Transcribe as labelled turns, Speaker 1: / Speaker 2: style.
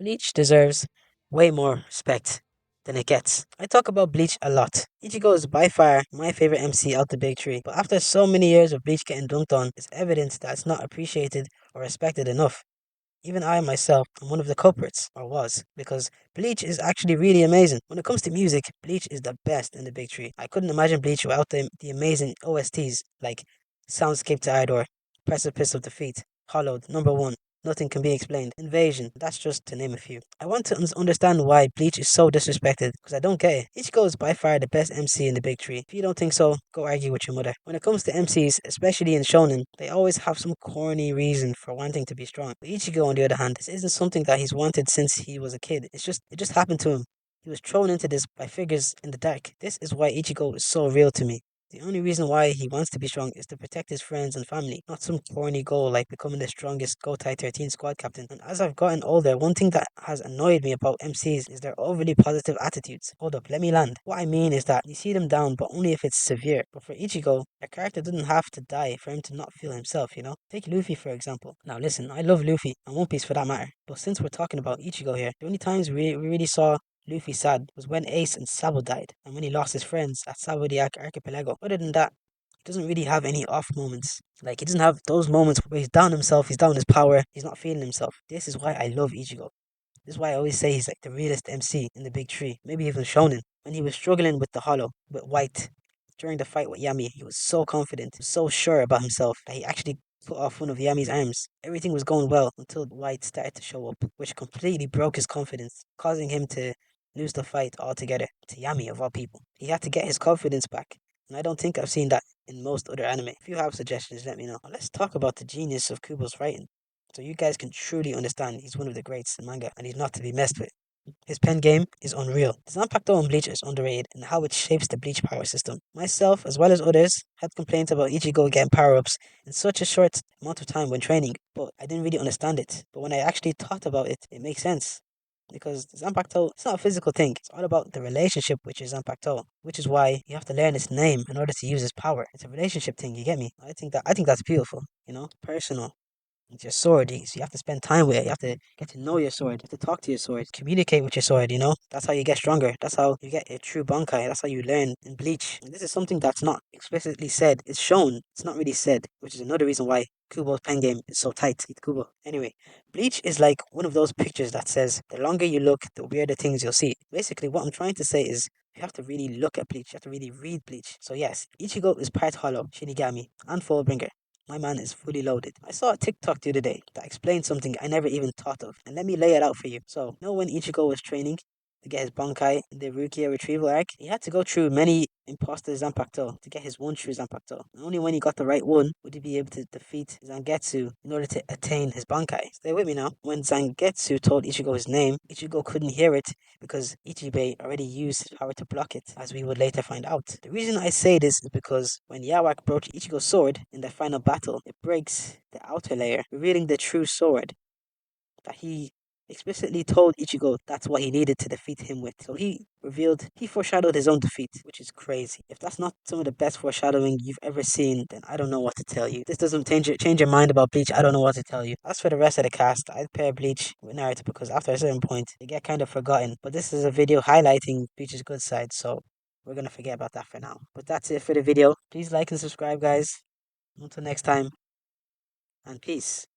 Speaker 1: Bleach deserves way more respect than it gets. I talk about Bleach a lot. Ichigo is by far my favorite MC out the big three, but after so many years of Bleach getting dunked on, it's evidence that it's not appreciated or respected enough. Even I myself am one of the culprits, or was, because Bleach is actually really amazing. When it comes to music, Bleach is the best in the big three. I couldn't imagine Bleach without the amazing OSTs like Soundscape to Idor, Precipice of Defeat, Hollowed, Number One, Nothing Can Be Explained, Invasion, that's just to name a few. I want to understand why Bleach is so disrespected, because I don't get it. Ichigo is by far the best MC in the big three. If you don't think so, go argue with your mother. When it comes to MCs, especially in Shonen, they always have some corny reason for wanting to be strong. But Ichigo, on the other hand, this isn't something that he's wanted since he was a kid. It just happened to him. He was thrown into this by figures in the dark. This is why Ichigo is so real to me. The only reason why he wants to be strong is to protect his friends and family, not some corny goal like becoming the strongest Gotai 13 squad captain. And as I've gotten older, one thing that has annoyed me about MCs is their overly positive attitudes. Hold up, let me land. What I mean is that you see them down, but only if it's severe. But for Ichigo, a character doesn't have to die for him to not feel himself, you know? Take Luffy, for example. Now listen, I love Luffy, and One Piece for that matter. But since we're talking about Ichigo here, the only times we really saw Luffy sad was when Ace and Sabo died, and when he lost his friends at Sabo the Archipelago. Other than that, he doesn't really have any off moments. Like, he doesn't have those moments where he's down himself, he's down his power, he's not feeling himself. This is why I love Ichigo. This is why I always say he's like the realest MC in the big three, maybe even Shonen. When he was struggling with the Hollow, with White, during the fight with Yami, he was so confident, so sure about himself that he actually put off one of Yami's arms. Everything was going well until White started to show up, which completely broke his confidence, causing him to lose the fight altogether to Yami of all people. He had to get his confidence back, and I don't think I've seen that in most other anime. If you have suggestions, let me know. Now, let's talk about the genius of Kubo's writing, so you guys can truly understand he's one of the greats in manga, and he's not to be messed with. His pen game is unreal. The Zanpakuto in Bleach is underrated in how it shapes the Bleach power system. Myself, as well as others, had complaints about Ichigo getting power-ups in such a short amount of time when training, but I didn't really understand it. But when I actually thought about it, it makes sense. Because Zanpakuto, it's not a physical thing. It's all about the relationship with your Zanpakuto, which is why you have to learn its name in order to use its power. It's a relationship thing, you get me? I think that's beautiful, you know? Personal. It's your sword. So you have to spend time with it. You have to get to know your sword. You have to talk to your sword. Communicate with your sword, you know? That's how you get stronger. That's how you get a true Bankai. That's how you learn in Bleach. And this is something that's not explicitly said. It's shown. It's not really said, which is another reason why Kubo's pen game is so tight. Kubo. Anyway, Bleach is like one of those pictures that says the longer you look, the weirder things you'll see. Basically, what I'm trying to say is you have to really look at Bleach. You have to really read Bleach. So yes, Ichigo is part Hollow, Shinigami, and Fullbringer. My man is fully loaded. I saw a TikTok the other day that explained something I never even thought of, and let me lay it out for you. So, you know when Ichigo was training to get his Bankai in the Rukia retrieval arc, he had to go through many imposter Zanpakuto to get his one true Zanpakuto. And only when he got the right one would he be able to defeat Zangetsu in order to attain his Bankai. Stay with me now. When Zangetsu told Ichigo his name, Ichigo couldn't hear it because Ichibei already used his power to block it, as we would later find out. The reason I say this is because when Yawak broke Ichigo's sword in their final battle, it breaks the outer layer, revealing the true sword that he explicitly told Ichigo that's what he needed to defeat him with. So he foreshadowed his own defeat, which is crazy. If that's not some of the best foreshadowing you've ever seen, then I don't know what to tell you. This doesn't change your mind about Bleach, I don't know what to tell you. As for the rest of the cast, I'd pair Bleach with Naruto because after a certain point, they get kind of forgotten. But this is a video highlighting Bleach's good side, so we're gonna forget about that for now. But that's it for the video. Please like and subscribe, guys. Until next time, and peace.